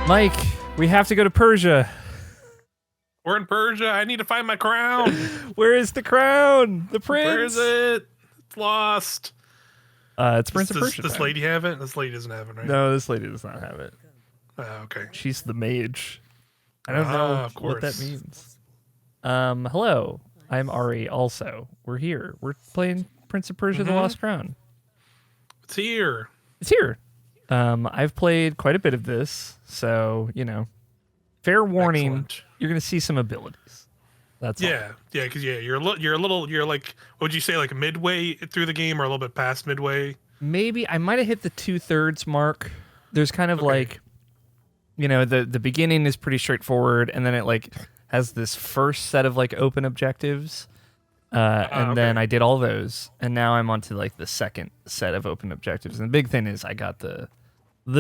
Mike, we have to go to Persia. We're in Persia. I need to find my crown. Where is the crown? The prince? Where is it? It's lost. It's Prince of Persia. Does this lady have it? This lady doesn't have it, right? No, this lady does not have it. Okay. She's the mage. I don't know what that means. Hello. I'm Auri also. We're here. We're playing Prince of Persia: The Lost Crown. It's here. It's here. I've played quite a bit of this, so, you know, fair warning, Excellent. you're going to see some abilities. That's all. Yeah, because you're like, what would you say, like midway through the game or a little bit past midway? Maybe I might have hit the 2/3 mark. There's kind of like, you know, the beginning is pretty straightforward, and then it like has this first set of like open objectives, and then I did all those, and now I'm on to like the second set of open objectives. And the big thing is I got the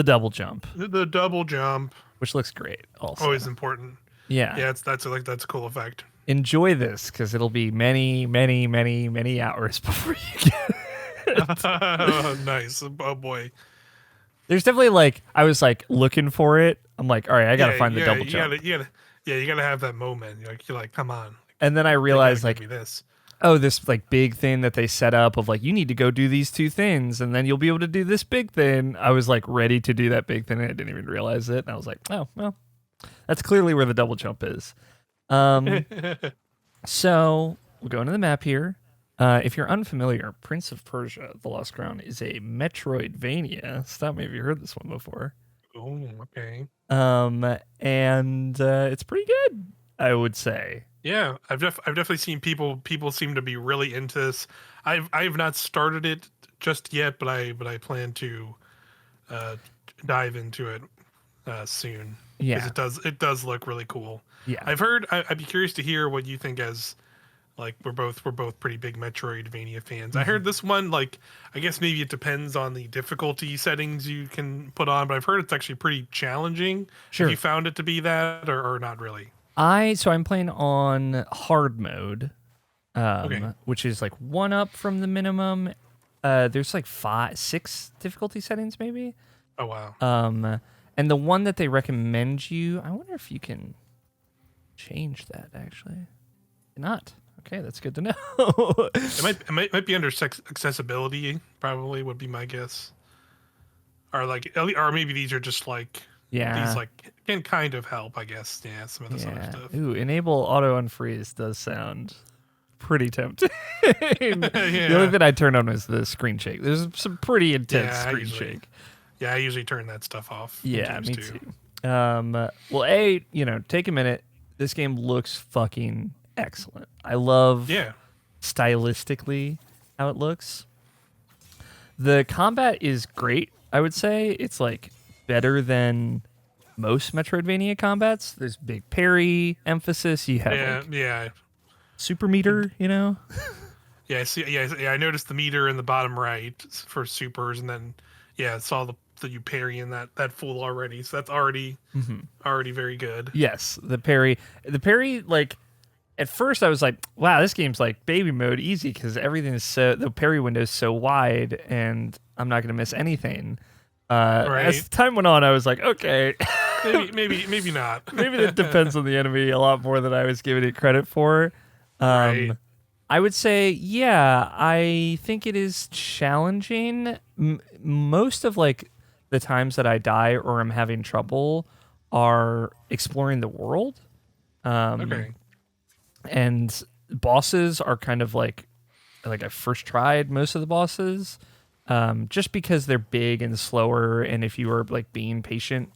double jump, The double jump, which looks great. Also, always important. yeah. That's a cool effect. Enjoy this because it'll be many, many, many, many hours before you get it. Nice. Oh boy. There's definitely like I was like looking for it. I'm like, all right, I gotta find the double jump. You gotta have that moment. You're like, come on. And then I realized Give like, me this. oh, this like big thing that they set up of like you need to go do these two things and then you'll be able to do this big thing. I was like ready to do that big thing and I didn't even realize it. And I was like, oh well, that's clearly where the double jump is. So we'll go into the map here. If you're unfamiliar, Prince of Persia: The Lost Crown is a Metroidvania. Stop me if you heard this one before. Oh, okay. And it's pretty good, I would say. Yeah, I've definitely seen people seem to be really into this. I've not started it just yet, but I plan to dive into it soon. Yeah, because it does look really cool. yeah. I've heard. I'd be curious to hear what you think, as like we're both pretty big Metroidvania fans. I heard this one, like, I guess maybe it depends on the difficulty settings you can put on, but I've heard it's actually pretty challenging. Sure. Have you found it to be that, or not really? So I'm playing on hard mode, which is like 1 up from the minimum. There's like 6 difficulty settings maybe. Oh wow. And the one that they recommend you, I wonder if you can change that actually. Not. Okay, that's good to know. It might be under accessibility. Probably would be my guess. Or like, or maybe these are just like. Yeah. These like can kind of help, I guess. Yeah, some of this other stuff. Ooh, enable auto unfreeze does sound pretty tempting. The only thing I turned on was the screen shake. There's some pretty intense screen shake. Yeah, I usually turn that stuff off. Yeah, me too. Well, take a minute. This game looks fucking excellent. I love stylistically how it looks. The combat is great, I would say. It's like better than most Metroidvania combats. There's big parry emphasis. You have super meter, you know? Yeah, I see. Yeah, I noticed the meter in the bottom right for supers, and then I saw the you parry in that full already. So that's already very good. Yes, the parry, like at first I was like, wow, this game's like baby mode easy because everything is the parry window is so wide and I'm not going to miss anything. As time went on, I was like, okay, maybe not. Maybe it depends on the enemy a lot more than I was giving it credit for. I would say, yeah, I think it is challenging. Most of like the times that I die or I'm having trouble are exploring the world. And bosses are kind of like I first tried most of the bosses. Just because they're big and slower, and if you are like being patient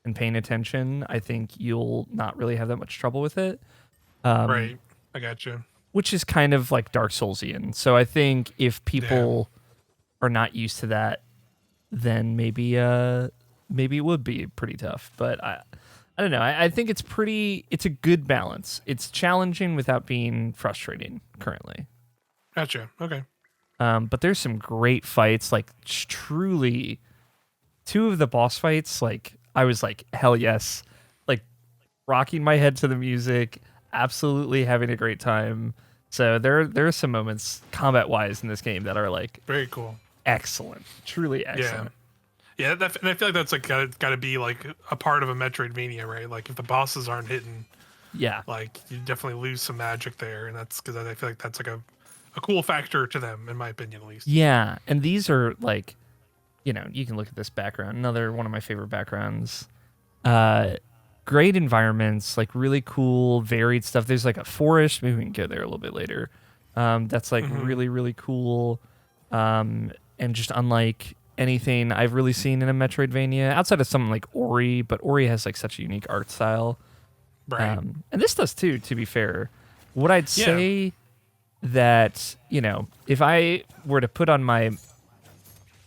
and paying attention, I think you'll not really have that much trouble with it. Right, I got you. Which is kind of like Dark Soulsian. So I think if people are not used to that, then maybe it would be pretty tough. But I don't know. I think it's a good balance. It's challenging without being frustrating currently. Gotcha. Okay. But there's some great fights, like truly 2 of the boss fights, like I was like, hell yes, like rocking my head to the music, absolutely having a great time. So there are some moments combat wise in this game that are like very cool. Excellent. Truly excellent. Yeah, and I feel like that's like got to be like a part of a Metroidvania, right? Like if the bosses aren't hitting, Yeah. like you definitely lose some magic there, and that's because I feel like that's like a cool factor to them, in my opinion, at least. Yeah, and these are like, you can look at this background. Another one of my favorite backgrounds. Great environments, like really cool, varied stuff. There's like a forest. Maybe we can go there a little bit later. That's like really, really cool, and just unlike anything I've really seen in a Metroidvania outside of something like Ori. But Ori has like such a unique art style, Right. and this does too. To be fair, what I'd say that if I were to put on my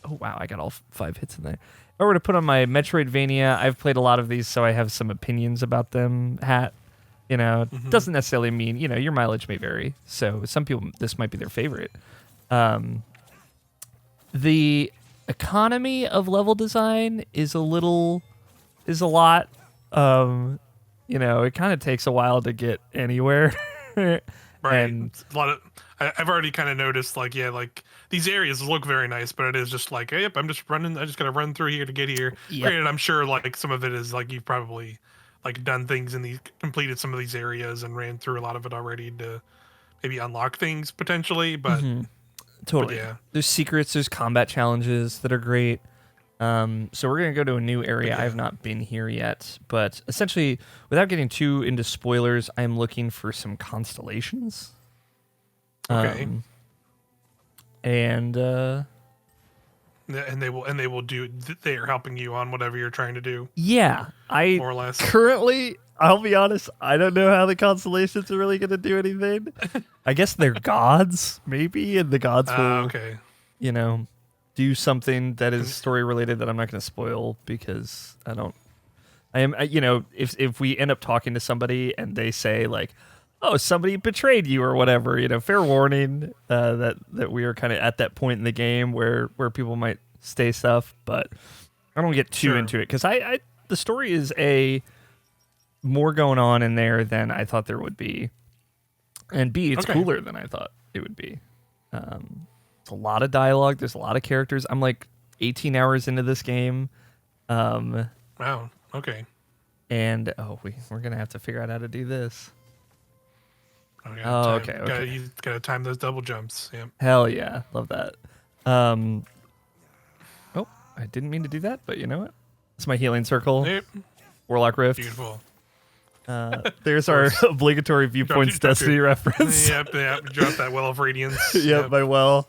oh wow, I got all 5 hits in there. If I were to put on my Metroidvania, I've played a lot of these, so I have some opinions about them. Hat, doesn't necessarily mean your mileage may vary. So some people, this might be their favorite. The economy of level design is a lot. It kind of takes a while to get anywhere. Right. And a lot of I've already kind of noticed like these areas look very nice, but it is just like, hey, yep, I'm just running. I just gotta run through here to get here. Yep. Granted, I'm sure like some of it is like you've probably like done things in these completed some of these areas and ran through a lot of it already to maybe unlock things potentially. But totally, but yeah, there's secrets, there's combat challenges that are great. So we're gonna go to a new area. I have not been here yet, but essentially, without getting too into spoilers, I'm looking for some constellations. Okay. And they will do. They are helping you on whatever you're trying to do. Yeah, I more or less. Currently, I'll be honest, I don't know how the constellations are really gonna do anything. I guess they're gods, maybe, and the gods will, okay. do something that is story related that I'm not going to spoil because if we end up talking to somebody and they say like, oh, somebody betrayed you or whatever, fair warning, that we are kind of at that point in the game where people might stay stuff, but I don't get too into it because the story is more going on in there than I thought there would be, and B, it's cooler than I thought it would be. It's a lot of dialogue. There's a lot of characters. I'm like 18 hours into this game. Wow. Okay. And we're gonna have to figure out how to do this. Okay. You gotta time those double jumps. Yeah. Hell yeah, love that. I didn't mean to do that, but you know what? It's my healing circle. Yep. Warlock Rift. Beautiful. There's our obligatory Viewpoints Destiny reference. Yep. Drop that Well of Radiance. Yep, my well.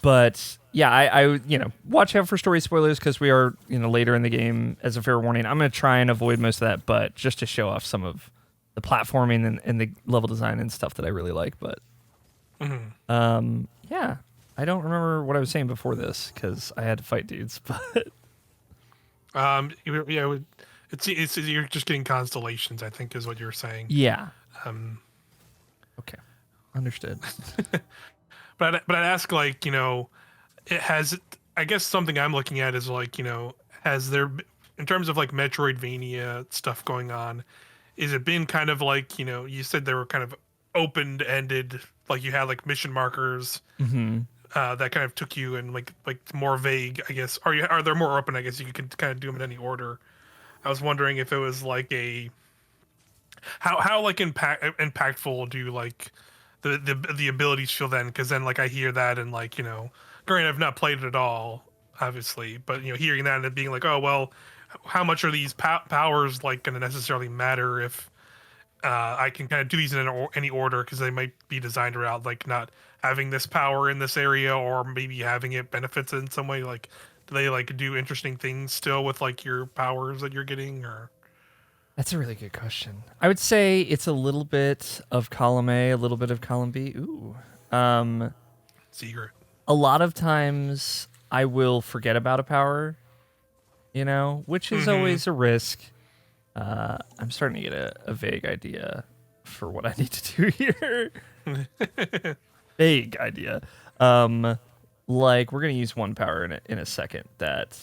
But yeah, I watch out for story spoilers because we are later in the game. As a fair warning, I'm gonna try and avoid most of that, but just to show off some of the platforming and the level design and stuff that I really like. But yeah, I don't remember what I was saying before this because I had to fight dudes. But it's you're just getting constellations, I think, is what you're saying. Yeah. Okay. Understood. But I'd ask, like, it has. I guess something I'm looking at is like, has there, in terms of like Metroidvania stuff going on, is it been kind of like, you said they were kind of open-ended, like you had like mission markers that kind of took you and like more vague, I guess. Are they more open? I guess you can kind of do them in any order. I was wondering if it was like how like impactful do like the abilities feel then? Because then like I hear that and like granted I've not played it at all, obviously, but hearing that and it being like, oh well, how much are these powers like going to necessarily matter if I can kind of do these in any order, because they might be designed around like not having this power in this area or maybe having it benefits in some way. Like, do they like do interesting things still with like your powers that you're getting? Or that's a really good question. I would say it's a little bit of column A, a little bit of column B. Ooh. Secret. A lot of times I will forget about a power, which is always a risk. I'm starting to get a vague idea for what I need to do here. Vague idea. Like we're going to use one power in a second that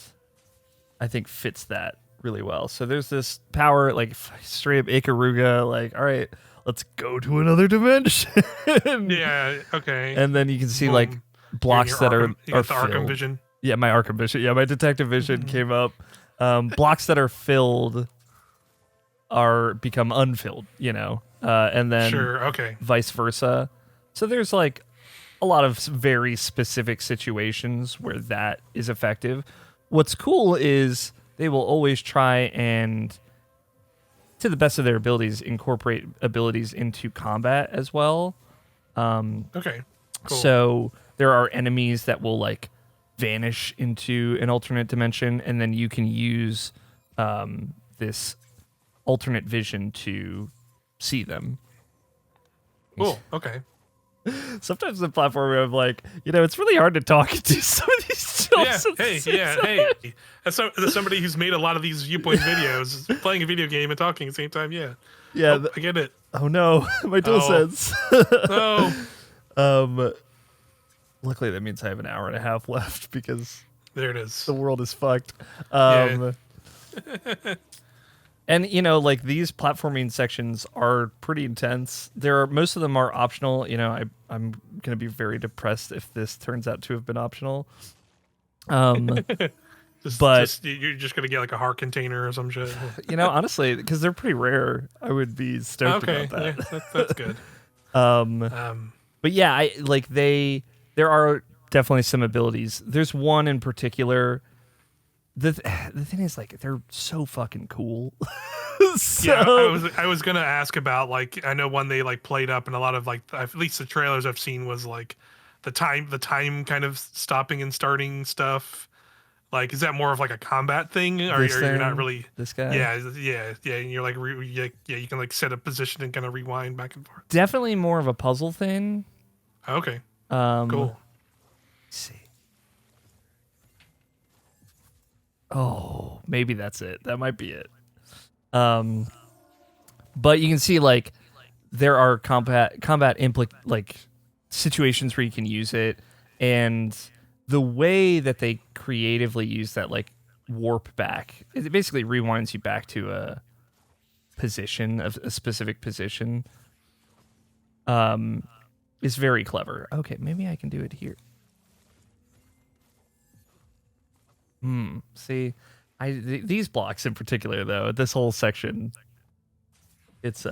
I think fits that really well. So there's this power, like straight up Ikaruga, like, all right, let's go to another dimension. Yeah, okay. And then you can see like blocks that are the Arkham filled. vision. Yeah, my Arkham vision. Yeah, my detective vision came up. Blocks that are filled become unfilled, and then Sure. Okay. vice versa. So there's like a lot of very specific situations where that is effective. What's cool is they will always try and, to the best of their abilities, incorporate abilities into combat as well. Okay. Cool. So there are enemies that will like vanish into an alternate dimension, and then you can use this alternate vision to see them. Cool. Okay. Sometimes the platform I'm like, it's really hard to talk to some of these children. Hey. As somebody who's made a lot of these Viewpoint videos, playing a video game and talking at the same time, yeah. Yeah. I get it. Oh no, my DualSense. No. Luckily that means I have an hour and a half left because there it is. The world is fucked. Yeah. And like these platforming sections are pretty intense. Most of them are optional. I'm gonna be very depressed if this turns out to have been optional. But you're just gonna get like a heart container or some shit. Honestly, because they're pretty rare, I would be stoked about that. Yeah, that's good. But yeah, there are definitely some abilities. There's one in particular. The thing is, like, they're so fucking cool. Yeah, I was gonna ask about, like, I know one they like played up, and a lot of like at least the trailers I've seen was like the time kind of stopping and starting stuff. Like, is that more of like a combat thing, or you're not really this guy? Yeah. And you're like, you can like set a position and kind of rewind back and forth. Definitely more of a puzzle thing. Okay. Let's Cool. see. Oh, maybe that's it. That might be it. But you can see like there are combat situations where you can use it, and the way that they creatively use that like warp back, it basically rewinds you back to a specific position. Is very clever. Okay, maybe I can do it here. See, these blocks in particular, though, this whole section, it's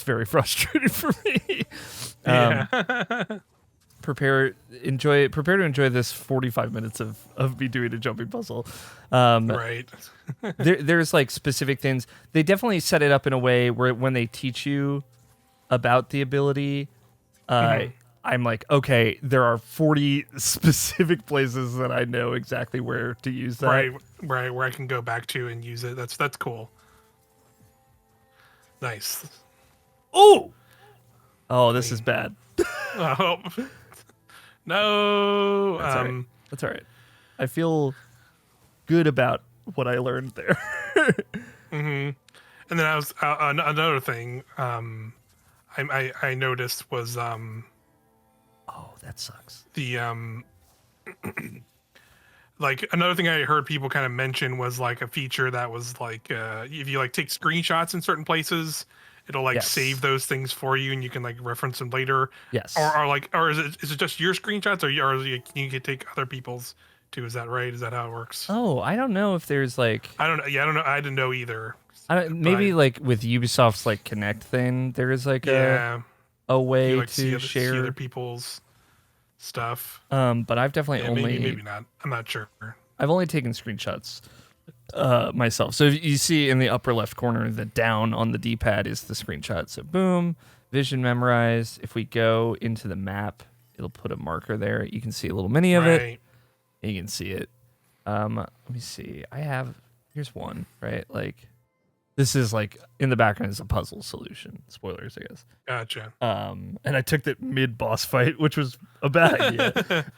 very frustrating for me. Prepare to enjoy this 45 minutes of me doing a jumping puzzle. Right. There's like specific things. They definitely set it up in a way where when they teach you about the ability, I'm like, okay, there are 40 specific places that I know exactly where to use that. Right, where I can go back to and use it. That's cool. Nice. Oh, this is bad. Oh. No. That's all right. I feel good about what I learned there. And then I was another thing I noticed was oh, that sucks. The like another thing I heard people kind of mention was like a feature that was like if you like take screenshots in certain places, it'll like save those things for you, and you can like reference them later. Yes. Or is it just your screenshots, or can you take other people's too? Is that right? Is that how it works? Oh, I don't know if there's like I don't know. Yeah, I don't know. I didn't know either. Maybe like with Ubisoft's like Connect thing, there is like a way you, like, to see other people's stuff. But I've definitely maybe not. I'm not sure. I've only taken screenshots myself. So if you see in the upper left corner, the down on the D-pad is the screenshot. So boom, vision memorized. If we go into the map, it'll put a marker there. You can see a little mini of it. You can see it. Let me see. Here's one, right? Like this is like in the background is a puzzle solution. Spoilers, I guess. Gotcha. And I took that mid boss fight, which was a bad idea.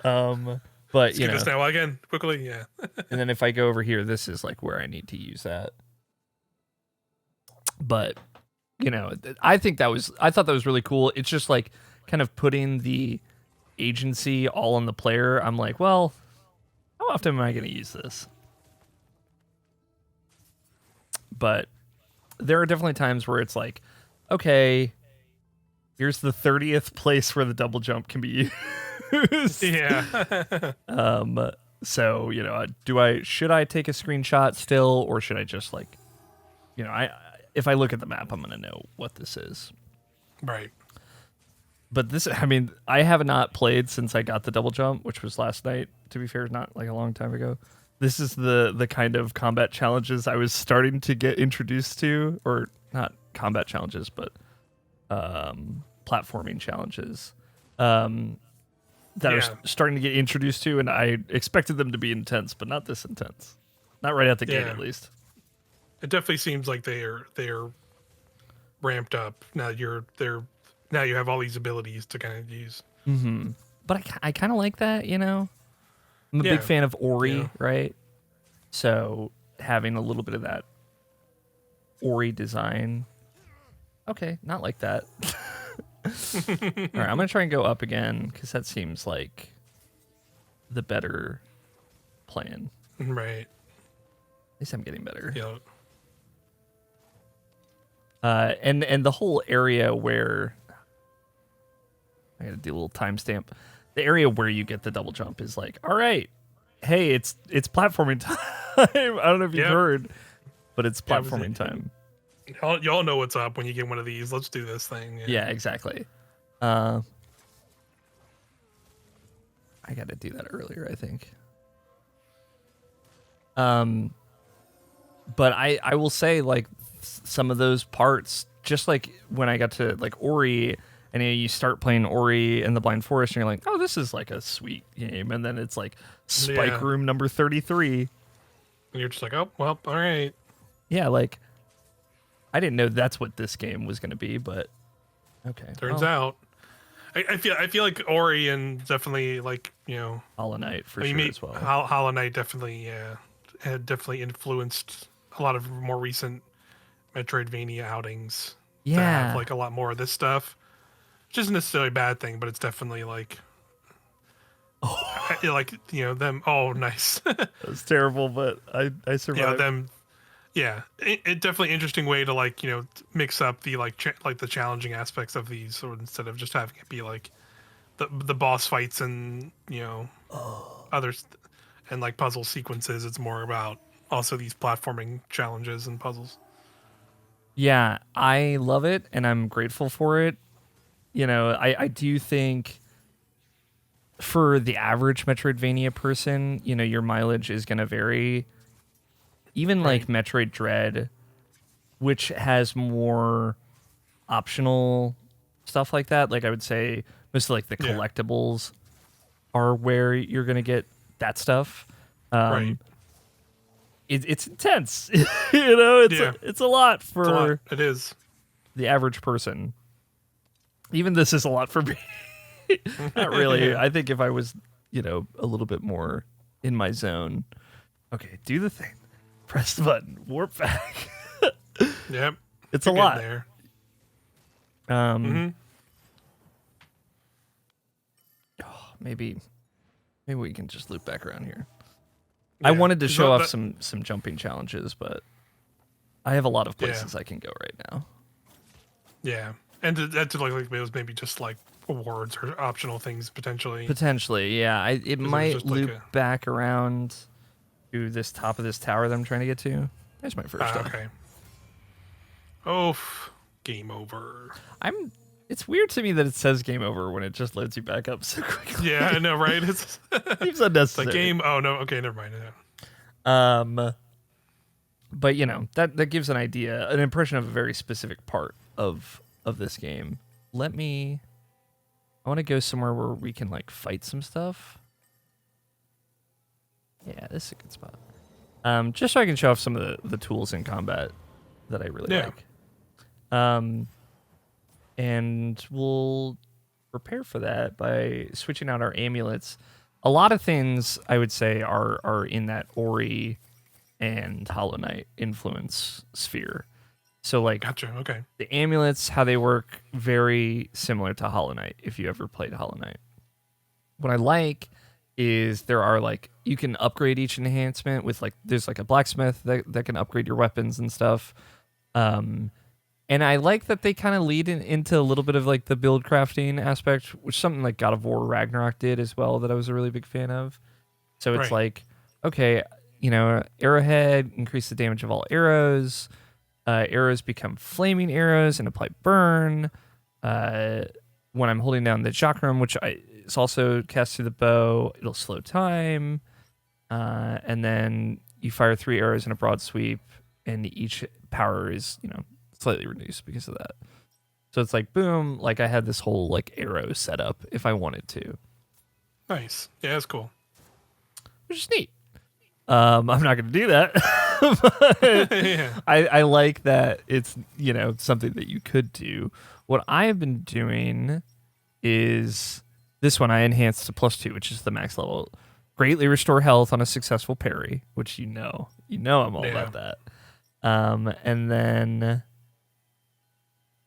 But let's get this now again quickly, yeah. And then if I go over here, this is like where I need to use that. But I thought that was really cool. It's just like kind of putting the agency all on the player. I'm like, well, how often am I going to use this? But there are definitely times where it's like, okay, Here's the 30th place where the double jump can be used. Yeah. So, should I take a screenshot still, or should I just if I look at the map, I'm going to know what this is. Right. But I have not played since I got the double jump, which was last night, to be fair, not like a long time ago. This is the kind of combat challenges I was starting to get introduced to, or not combat challenges, but platforming challenges that I was starting to get introduced to, and I expected them to be intense, but not this intense. Not right out the gate, at least. It definitely seems like they're ramped up. Now you have all these abilities to kind of use. Mm-hmm. But I kind of like that, I'm a big fan of Auri, right? So having a little bit of that Auri design. Okay, not like that. All right, I'm going to try and go up again, because that seems like the better plan. Right. At least I'm getting better. Yeah. And the whole area where I got to do a little timestamp. The area where you get the double jump is like, all right, hey, it's platforming time. I don't know if you've heard, but it's platforming time. Y'all know what's up when you get one of these. Let's do this thing. Yeah, exactly. I got to do that earlier, I think. But I will say, like, some of those parts, just like when I got to like Auri, and you start playing Auri in the Blind Forest, and you're like, oh, this is like a sweet game, and then it's like Spike Room number 33, and you're just like, oh, well, all right. Yeah, like I didn't know that's what this game was going to be, but okay. Turns out. I feel like Auri and definitely like Hollow Knight for sure as well. Hollow Knight definitely had definitely influenced a lot of more recent Metroidvania outings. Yeah, that have like a lot more of this stuff, which isn't necessarily a bad thing, but it's definitely like, them. Oh, nice. That was terrible, but I survived. Yeah, them. Yeah, it definitely interesting way to mix up the the challenging aspects of these, so instead of just having it be like the boss fights and others and like puzzle sequences, it's more about also these platforming challenges and puzzles. Yeah, I love it and I'm grateful for it. I do think for the average Metroidvania person, your mileage is going to vary. Even like Metroid Dread, which has more optional stuff like that, like I would say most of like the collectibles are where you're going to get that stuff. It's intense. It's a lot for it is the average person. Even this is a lot for me. Not really. I think if I was, a little bit more in my zone. Okay, do the thing. Press the button. Warp back. Yep. It's a lot. There. Maybe we can just loop back around here. Yeah, I wanted to show off some jumping challenges, but I have a lot of places I can go right now. Yeah, and to like maybe just like awards or optional things potentially. Potentially, yeah. It might loop back around to this top of this tower that I'm trying to get to. There's my first one. Okay. Oh, game over. It's weird to me that it says game over when it just loads you back up so quickly. Yeah, I know, right? Seems unnecessary. It's like game. Oh no. Okay, never mind. But that gives an idea, an impression of a very specific part of this game. I want to go somewhere where we can like fight some stuff. Yeah, this is a good spot. Just so I can show off some of the tools in combat that I really like. And we'll prepare for that by switching out our amulets. A lot of things I would say are in that Auri and Hollow Knight influence sphere. So like, gotcha. Okay. The amulets, how they work, very similar to Hollow Knight. If you ever played Hollow Knight, what I like is there are like you can upgrade each enhancement with like there's like a blacksmith that can upgrade your weapons and stuff. And I like that they kind of lead into a little bit of like the build crafting aspect, which something like God of War Ragnarok did as well that I was a really big fan of. So it's like, okay, arrowhead, increase the damage of all arrows. Arrows become flaming arrows and apply burn. When I'm holding down the chakram, which is also cast through the bow, it'll slow time. And then you fire 3 arrows in a broad sweep, and each power is, slightly reduced because of that. So it's like, boom, like I had this whole like arrow setup if I wanted to. Nice. Yeah, that's cool. Which is neat. I'm not going to do that. But I like that it's, something that you could do. What I have been doing is this one I enhanced to +2, which is the max level. Greatly restore health on a successful parry, which I'm all about that. And then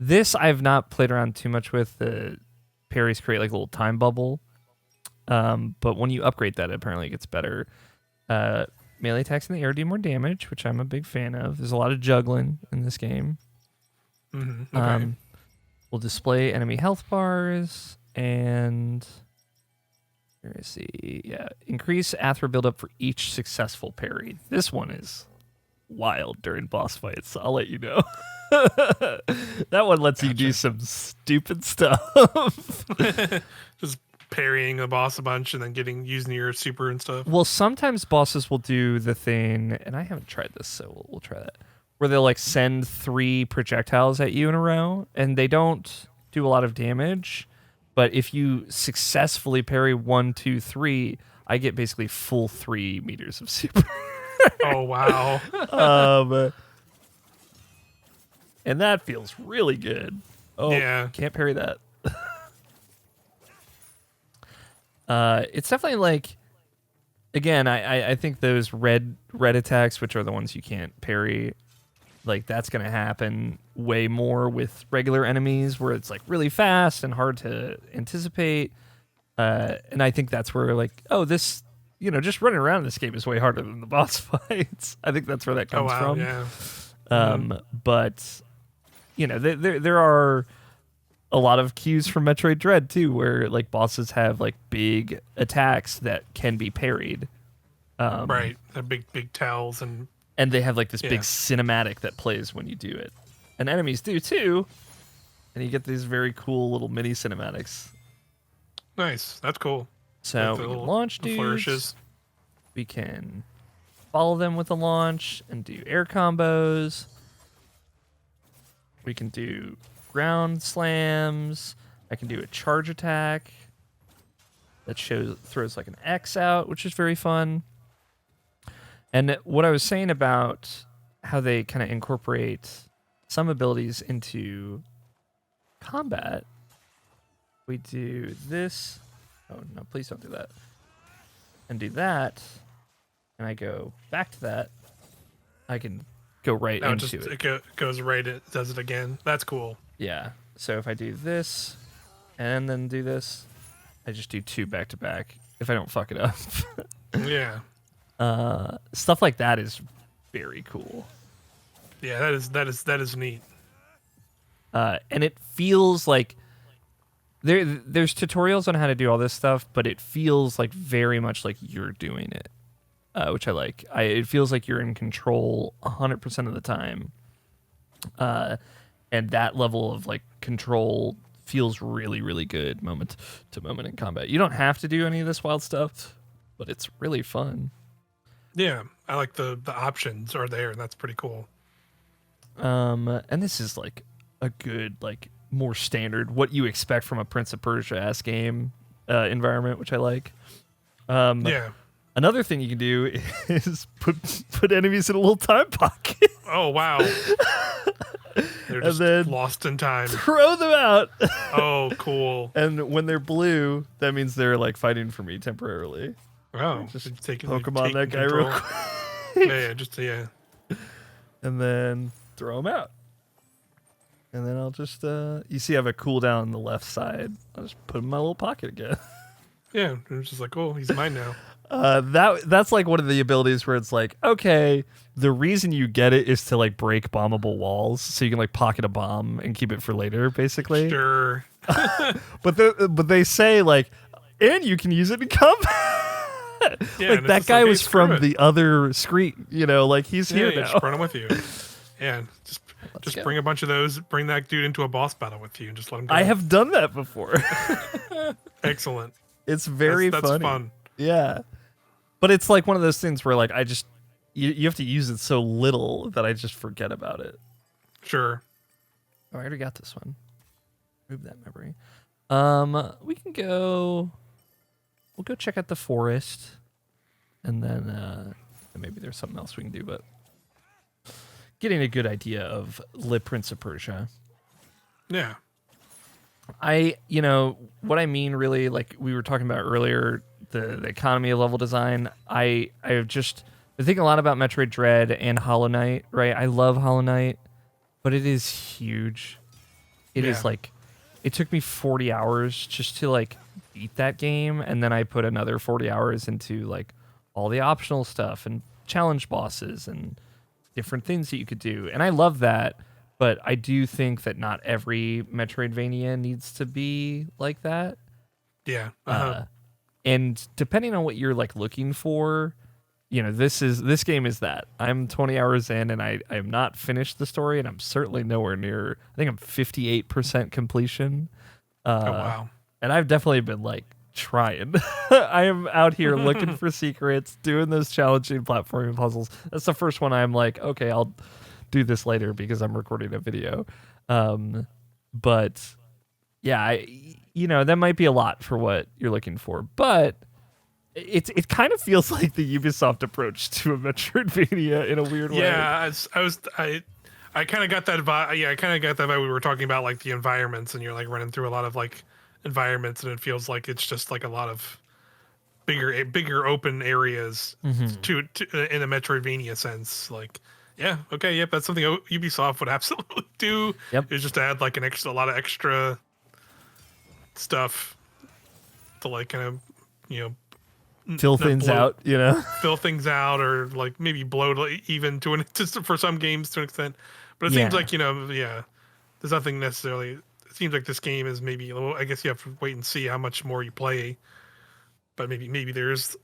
this I've not played around too much with. The parries create like a little time bubble. But when you upgrade that, apparently it gets better. Melee attacks in the air do more damage, which I'm a big fan of. There's a lot of juggling in this game. Mm-hmm. Okay. We'll display enemy health bars and increase Athra buildup for each successful parry. This one is wild during boss fights. I'll let you know. That one lets you do some stupid stuff. Just parrying a boss a bunch and then using your super and stuff. Well, sometimes bosses will do the thing, and I haven't tried this, so we'll try that, where they'll like send 3 projectiles at you in a row, and they don't do a lot of damage. But if you successfully parry 1, 2, 3, I get basically full 3 meters of super. Oh, wow. And that feels really good. Oh, yeah. Can't parry that. It's definitely like, again, I think those red attacks, which are the ones you can't parry, like that's going to happen way more with regular enemies where it's like really fast and hard to anticipate. And I think that's where like, this, just running around this game is way harder than the boss fights. I think that's where that comes from. Yeah. But, there are a lot of cues from Metroid Dread too, where like bosses have like big attacks that can be parried. Right. They're big towels and they have like this big cinematic that plays when you do it. And enemies do too. And you get these very cool little mini cinematics. Nice. That's cool. So we can launch dudes. Flourishes. We can follow them with a launch and do air combos. We can do ground slams. I can do a charge attack that throws like an X out, which is very fun. And what I was saying about how they kind of incorporate some abilities into combat, we do this. Oh, no, please don't do that. And do that. And I go back to that. I can go right into it. It goes right, it does it again. That's cool. Yeah. So if I do this and then do this, I just do 2 back to back if I don't fuck it up. Yeah. Stuff like that is very cool. Yeah, that is neat. And it feels like there's tutorials on how to do all this stuff, but it feels like very much like you're doing it, which I like. It feels like you're in control 100% of the time. And that level of like control feels really, really good moment to moment in combat. You don't have to do any of this wild stuff, but it's really fun. Yeah, I like the options are there, and that's pretty cool. And this is like a good, like more standard, what you expect from a Prince of Persia-esque game environment, which I like. Yeah. Another thing you can do is put enemies in a little time pocket. Oh, wow. They're just lost in time. Throw them out. Oh, cool. And when they're blue, that means they're like fighting for me temporarily. Oh, just Pokemon that guy control. real quick. Yeah. And then throw him out. And then I'll just, you see I have a cooldown on the left side. I'll just put him in my little pocket again. Yeah, it's just like, oh, he's mine now. That's like one of the abilities where it's like, okay, the reason you get it is to like break bombable walls, so you can like pocket a bomb and keep it for later, basically. Sure. but they say like, and you can use it in combat. Yeah, like that guy was from the other screen, like he's here now. Just run him with you. Yeah, just bring a bunch of those. Bring that dude into a boss battle with you, and just let him go. I have done that before. Excellent. It's very that's funny. Fun. Yeah, but it's like one of those things where like you have to use it so little that I just forget about it. Sure. Oh, I already got this one. Move that memory. We can go. We'll go check out the forest, and then maybe there's something else we can do. But getting a good idea of Le Prince of Persia. Yeah. What I mean really, like we were talking about earlier, the economy of level design. I've just been thinking a lot about Metroid Dread and Hollow Knight. Right, I love Hollow Knight, but it is huge. It is like, it took me 40 hours just to like beat that game, and then I put another 40 hours into like all the optional stuff and challenge bosses and different things that you could do, and I love that. But I do think that not every Metroidvania needs to be like that. Yeah. And depending on what you're like looking for, this game is that. I'm 20 hours in, and I have not finished the story, and I'm certainly nowhere near. I think I'm 58% completion. Oh wow! And I've definitely been like trying. I am out here looking for secrets, doing those challenging platforming puzzles. That's the first one I'm like, okay, I'll do this later because I'm recording a video. But yeah, that might be a lot for what you're looking for, but it kind of feels like the Ubisoft approach to a Metroidvania in a weird way. Yeah, I kind of got that vibe. Yeah, I kind of got that vibe. We were talking about like the environments, and you're like running through a lot of like environments, and it feels like it's just like a lot of bigger open areas to in a Metroidvania sense. Like, yeah, okay, yep, that's something Ubisoft would absolutely do. Yep, is just to add like a lot of extra stuff to like kind of fill things out, fill things out, or like maybe bloat even for some games to an extent. But it seems like there's nothing necessarily. It seems like this game is maybe a little. I guess you have to wait and see how much more you play. But maybe there's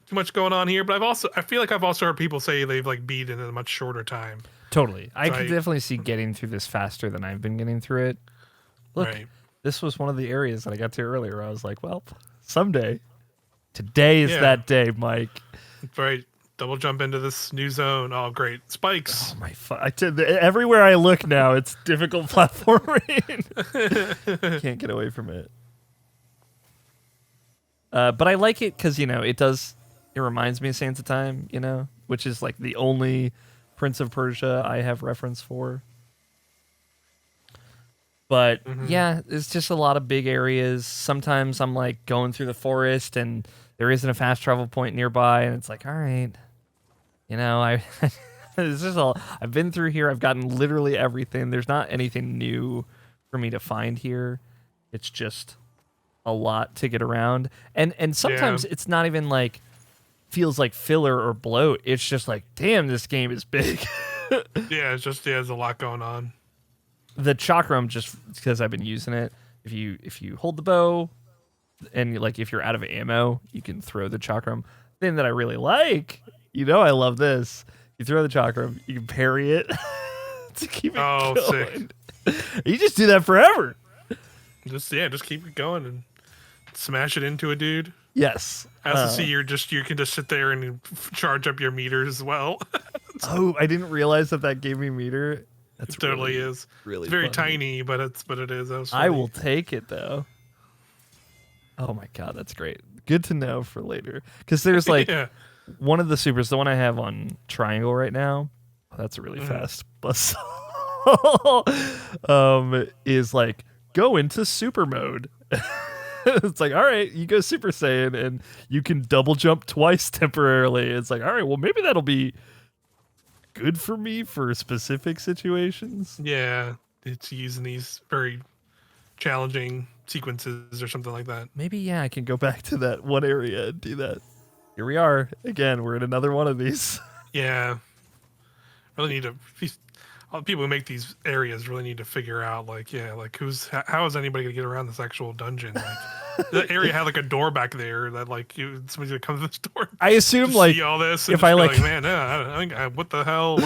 too much going on here. But I feel like I've also heard people say they've like beat it in a much shorter time. Totally, so I can definitely see getting through this faster than I've been getting through it. Look, this was one of the areas that I got to earlier. I was like, well, someday. Today is that day, Mike. Right. Double jump into this new zone. Oh, great. Spikes. Oh, my everywhere I look now, it's difficult platforming. Can't get away from it. But I like it because, it reminds me of Sands of Time, which is like the only Prince of Persia I have reference for. But yeah, it's just a lot of big areas. Sometimes I'm like going through the forest and there isn't a fast travel point nearby, and it's like, all right, it's just I've been through here. I've gotten literally everything. There's not anything new for me to find here. It's just a lot to get around, and sometimes it's not even like feels like filler or bloat. It's just like, damn, this game is big. Yeah, it's just there's a lot going on. The chakram, just because I've been using it, if you hold the bow and like if you're out of ammo, you can throw the chakram. Thing that I really like, I love this. You throw the chakram, you can parry it to keep it going. Sick. You just do that forever. Just keep it going and smash it into a dude. Yes. As to see you can just sit there and charge up your meters as well. Oh, I didn't realize that gave me meter. It totally is. Really, it's very funny. tiny, but it is. I will take it though. Oh my god, that's great. Good to know for later. Because there's like one of the supers, the one I have on triangle right now. Oh, that's a really fast bus. Is like go into super mode. It's like, all right, you go Super Saiyan and you can double jump twice temporarily. It's like, all right, well maybe that'll be good for me for specific situations. Yeah, it's using these very challenging sequences or something like that. Maybe I can go back to that one area and do that. Here we are again. We're in another one of these. Yeah. Really need to. All the people who make these areas really need to figure out, like, how is anybody gonna get around this actual dungeon? Like, the area had like a door back there that like somebody's gonna come to this door. I assume like see all this. And if I like, man, I think what the hell?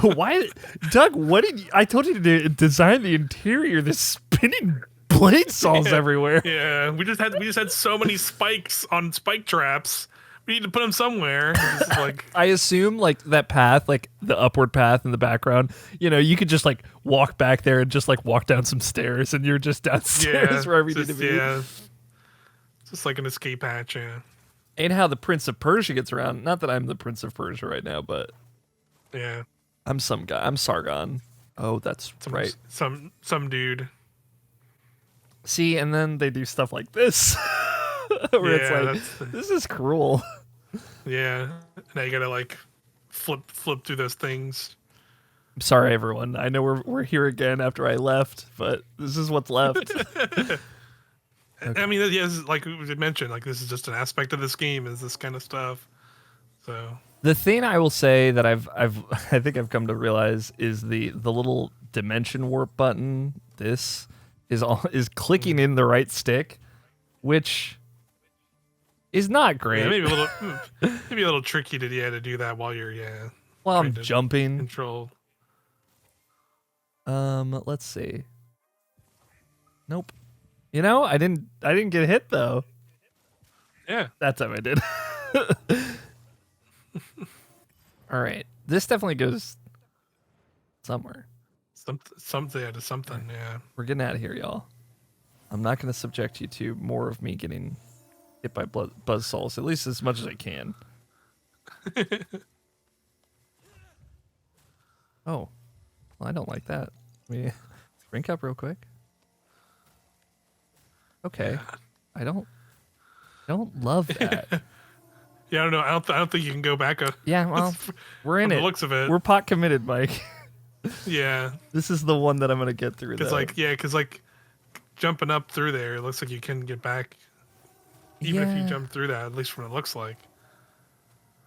Why, Doug? What did I told you to design the interior? This spinning blade saws everywhere. Yeah, we just had so many spikes on spike traps. We need to put them somewhere. It's like I assume like that path, like the upward path in the background, you could just like walk back there and just like walk down some stairs and you're just downstairs wherever you need to be. Yeah. It's just like an escape hatch, yeah. Ain't how the Prince of Persia gets around. Not that I'm the Prince of Persia right now, but yeah. I'm some guy. I'm Sargon. Oh, that's right. Some dude. See, and then they do stuff like this. Where it's like, this is cruel. Yeah. Now you gotta like flip through those things. I'm sorry, everyone. I know we're here again after I left, but this is what's left. Okay. I mean, yes, like we mentioned, like this is just an aspect of this game, is this kind of stuff. So the thing I will say that I think I've come to realize is the little dimension warp button. This is clicking in the right stick, which is not great. Yeah, maybe a little tricky to do that while you're while I'm jumping. Control. Let's see. Nope. I didn't get hit though. Yeah. That time I did. All right. This definitely goes somewhere. Something to something, yeah. We're getting out of here, y'all. I'm not going to subject you to more of me getting hit by buzzsaws, at least as much as I can. Oh. Well, I don't like that. Let me drink up real quick. Okay. Yeah. I don't love that. Yeah, I don't know. I don't think you can go back. Yeah, well, we're in it. The looks of it. We're pot committed, Mike. Yeah. This is the one that I'm gonna get through. Because jumping up through there, it looks like you can get back, even if you jump through that. At least from what it looks like.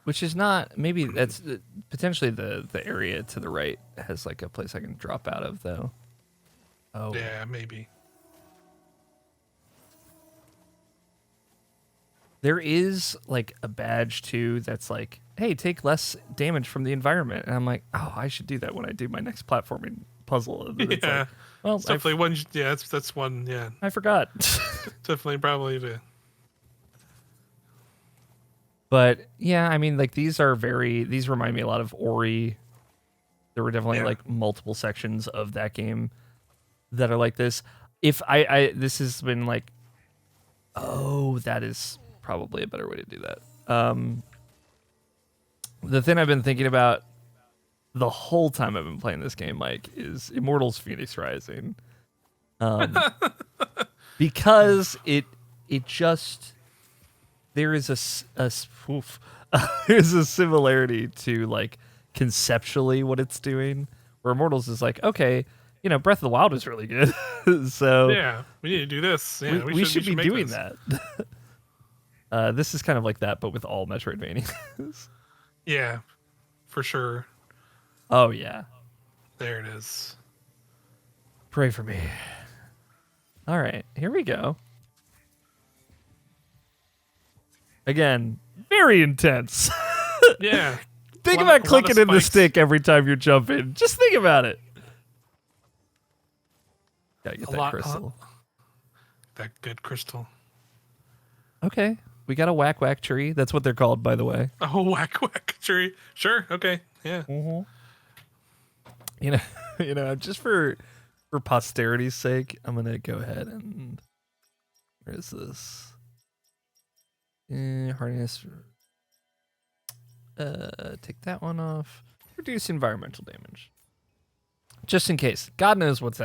Which is not. Maybe that's potentially the area to the right has like a place I can drop out of, though. Oh. Yeah, maybe. There is like a badge too that's like, hey, take less damage from the environment. And I'm like, oh, I should do that when I do my next platforming puzzle. And it's yeah. Like, well, it's definitely one. Yeah, that's one. Yeah. I forgot. Definitely probably to. But yeah, I mean, like these remind me a lot of Auri. There were definitely like multiple sections of that game that are like this. If this has been like, oh, that is probably a better way to do that. The thing I've been thinking about the whole time I've been playing this game, Mike, is Immortals Phoenix Rising. Because it just there is there's a similarity to like conceptually what it's doing, where Immortals is like, okay, Breath of the Wild is really good. So yeah, we need to do this. Yeah, we should be doing that. This is kind of like that, but with all Metroidvanias. Yeah, for sure. Oh, yeah. There it is. Pray for me. All right, here we go. Again, very intense. Yeah. Think about clicking in the stick every time you're jumping. Just think about it. Gotta get that crystal. That good crystal. Okay. We got a whack whack tree. That's what they're called, by the way. Oh, whack whack tree. Sure. Okay. Yeah. Mm-hmm. Just for posterity's sake, I'm gonna go ahead and where is this? Hardness. Take that one off. Reduce environmental damage. Just in case. God knows what's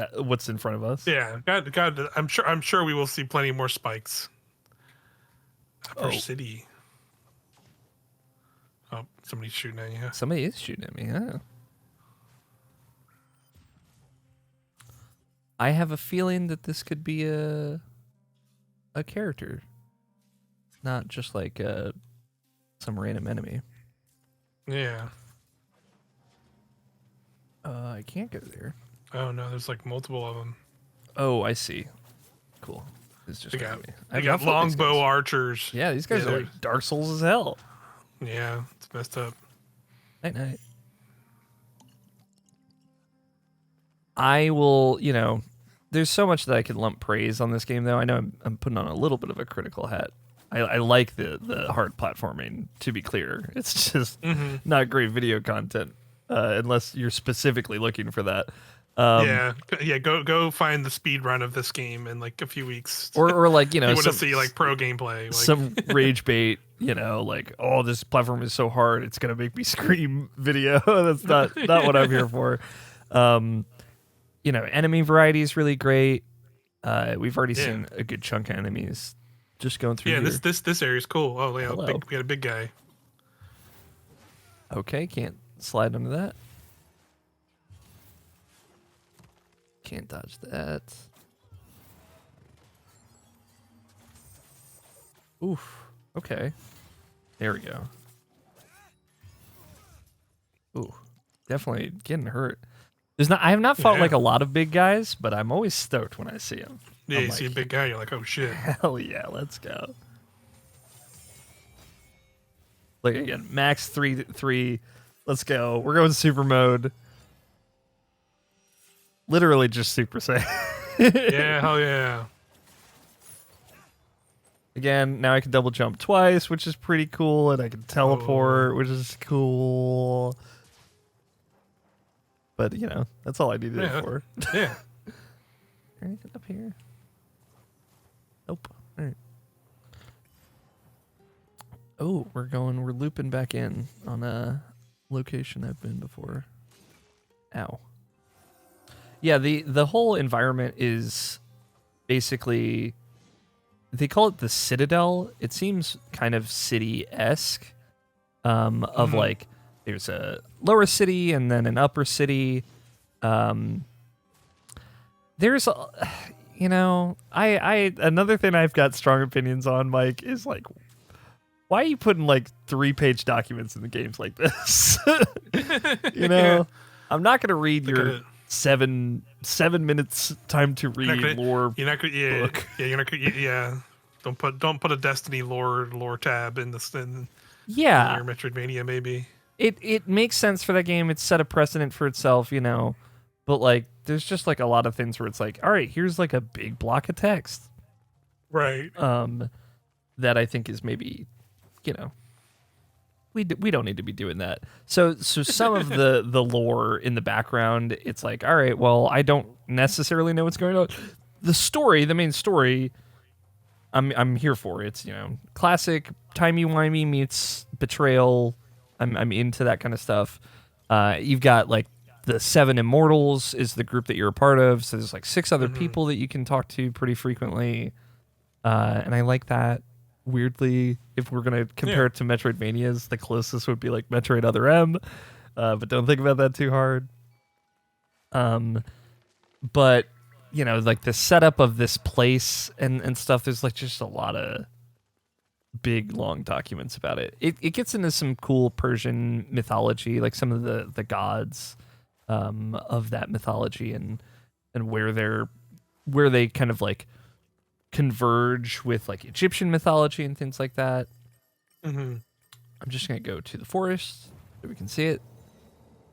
in front of us. Yeah. God. I'm sure we will see plenty more spikes. Upper City. Oh, somebody's shooting at you. Somebody is shooting at me, huh? I have a feeling that this could be a character. Not just like some random enemy. Yeah. I can't go there. Oh no, there's like multiple of them. Oh, I see. Cool. It's just They got, me. they got longbow archers. Yeah, these guys are like Dark Souls as hell. Yeah, it's messed up. Night. I will, there's so much that I could lump praise on this game, though. I know I'm putting on a little bit of a critical hat. I like the hard platforming, to be clear. It's just not great video content, unless you're specifically looking for that. Go find the speed run of this game in like a few weeks. Or like, you want to see like pro gameplay. Like. Some rage bait, like, oh, this platform is so hard, it's going to make me scream video. That's not what I'm here for. Enemy variety is really great. We've already seen a good chunk of enemies just going through. Yeah, here. This area is cool. Oh, yeah, we got a big guy. Okay, can't slide under that. Can't dodge that. Oof. Okay. There we go. Ooh. Definitely getting hurt. I have not fought like a lot of big guys, but I'm always stoked when I see them. Yeah, you see a big guy, you're like, oh shit. Hell yeah, let's go. Like again, max 3. Let's go. We're going super mode. Literally just Super Saiyan. Yeah, hell yeah. Again, now I can double jump twice, which is pretty cool, and I can teleport, which is cool. But, that's all I needed it for. Yeah. Anything up here? Nope. All right. Oh, we're looping back in on a location I've been before. Ow. Yeah, the whole environment is basically, they call it the Citadel. It seems kind of city-esque, of like, there's a lower city and then an upper city. There's, another thing I've got strong opinions on, Mike, is like, why are you putting like 3-page documents in the games like this? I'm not going to read your 7 minutes time to read lore. You're not gonna, book. You're not gonna, Don't put a Destiny lore tab in this. In your Metroidvania, maybe. It makes sense for that game. It's set a precedent for itself, But like, there's just like a lot of things where it's like, all right, here's like a big block of text, right? That I think is maybe, we don't need to be doing that. So some of the lore in the background, it's like, all right, well, I don't necessarily know what's going on. The main story, I'm here for. It's classic timey-wimey meets betrayal. I'm into that kind of stuff. You've got like the 7 Immortals is the group that you're a part of. So there's like 6 other people that you can talk to pretty frequently. And I like that. Weirdly, if we're going to compare it to Metroidvanias, the closest would be like Metroid Other M. But don't think about that too hard. But, like the setup of this place and stuff, there's like just a lot of big, long documents about it. It gets into some cool Persian mythology, like some of the gods of that mythology and where they kind of like converge with like Egyptian mythology and things like that. I'm just gonna go to the forest so we can see it,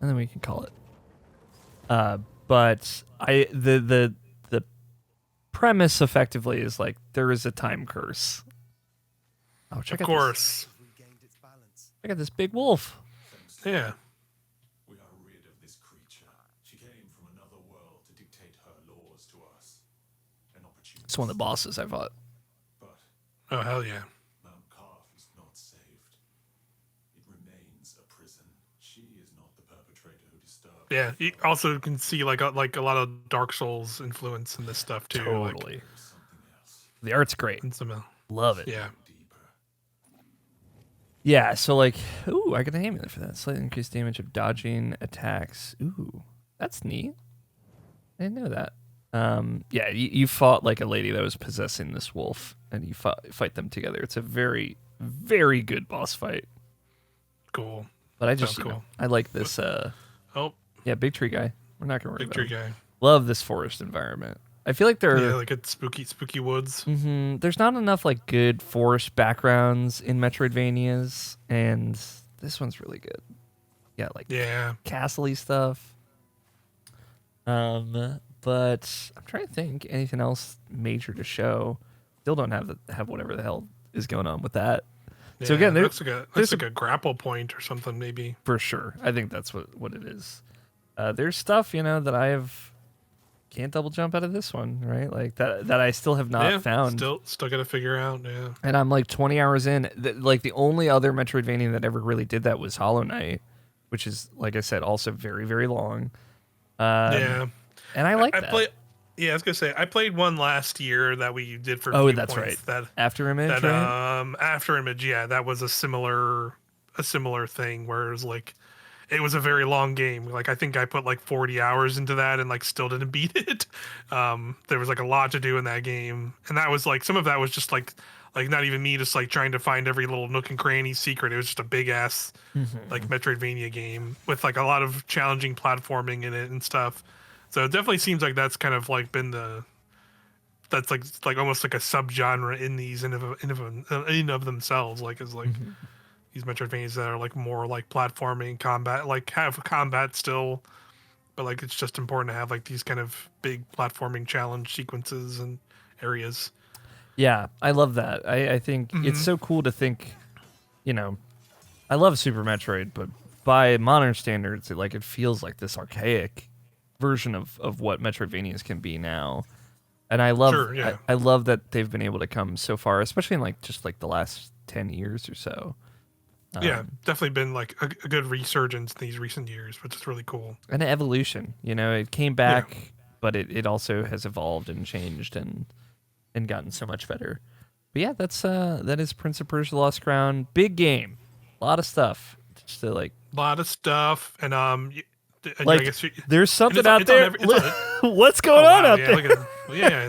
and then we can call it. But the premise effectively is like there is a time curse. Oh, check out course. Check out this big wolf. Yeah. We are rid of this creature. She came from another world to dictate her laws to us. An opportunity. It's one of the bosses I fought. But oh hell yeah. Mount Calf is not saved. It remains a prison. She is not the perpetrator who disturbed. Yeah, you also can see like a lot of Dark Souls influence in this stuff too. Totally. Like, The art's great. Love it. Yeah. Yeah, so like, ooh, I got an amulet for that. Slightly increased damage of dodging attacks. Ooh, that's neat. I didn't know that. Yeah, you fought like a lady that was possessing this wolf, and you fight them together. It's a very, very good boss fight. Cool. But I just, Sounds cool. I like this. Oh, Yeah, big tree guy. We're not gonna worry big about tree him. guy. Love this forest environment. I feel like there. Yeah, like it's spooky woods. There's not enough like good forest backgrounds in Metroidvanias, and this one's really good. Yeah, like castle-y stuff. But I'm trying to think anything else major to show. Still don't have whatever the hell is going on with that. Yeah, So again, that's like a grapple point or something, maybe. For sure. I think that's what it is. There's stuff, that can't double jump out of this one, right? Like that I still have not found. Still got to figure out, yeah. And I'm like 20 hours in. Like the only other Metroidvania that ever really did that was Hollow Knight, which is, like I said, also very, very long. Yeah. And I like that. I was gonna say I played one last year that we did for Viewpoints. Viewpoints. That's right. That After Image, right? After Image, yeah, that was a similar thing where it was like it was a very long game. Like I think I put like 40 hours into that and like still didn't beat it. There was like a lot to do in that game, and that was like some of that was just like not even me just like trying to find every little nook and cranny secret. It was just a big ass like Metroidvania game with like a lot of challenging platforming in it and stuff. So it definitely seems like that's kind of like been that's like almost like a subgenre in these in of themselves, like is like these Metroidvanias that are like more like platforming combat, like have combat still, but like it's just important to have like these kind of big platforming challenge sequences and areas. Yeah, I love that. I think it's so cool to think, I love Super Metroid, but by modern standards, it feels like this archaic version of what Metroidvanias can be now. And I love I love that they've been able to come so far, especially in like just like the last 10 years or so. Definitely been like a good resurgence in these recent years, which is really cool. And an evolution, it came back, but it also has evolved and changed and gotten so much better. But yeah, that is Prince of Persia: Lost Crown. Big game, a lot of stuff. Just to like a lot of stuff, and like, I guess there's something out there. What's going on out there?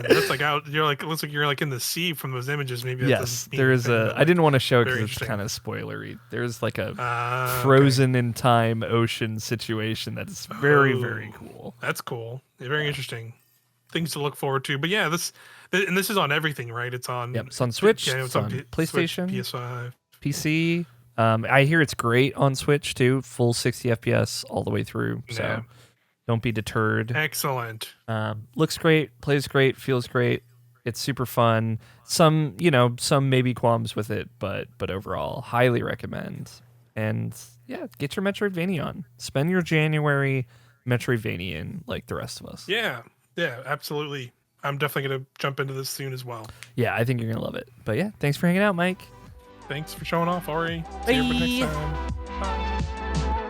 That's like out. Looks like you're like in the sea from those images. Maybe. Yes, there is a. I didn't want to show it because it's kind of spoilery. There's like a frozen in time ocean situation that's very, very cool. That's cool. Very interesting. Things to look forward to. But yeah, this is on everything, right? It's on. Yep, it's on Switch. It's on PlayStation, Switch, PS5, PC. I hear it's great on Switch too, full 60 FPS all the way through. So don't be deterred. Excellent. Looks great, plays great, feels great. It's super fun. Some maybe qualms with it, but overall, highly recommend. And yeah, get your Metroidvania on. Spend your January Metroidvania like the rest of us. Yeah, absolutely. I'm definitely gonna jump into this soon as well. Yeah, I think you're gonna love it. But yeah, thanks for hanging out, Mike. Thanks for showing off, Auri. See you next time. Bye.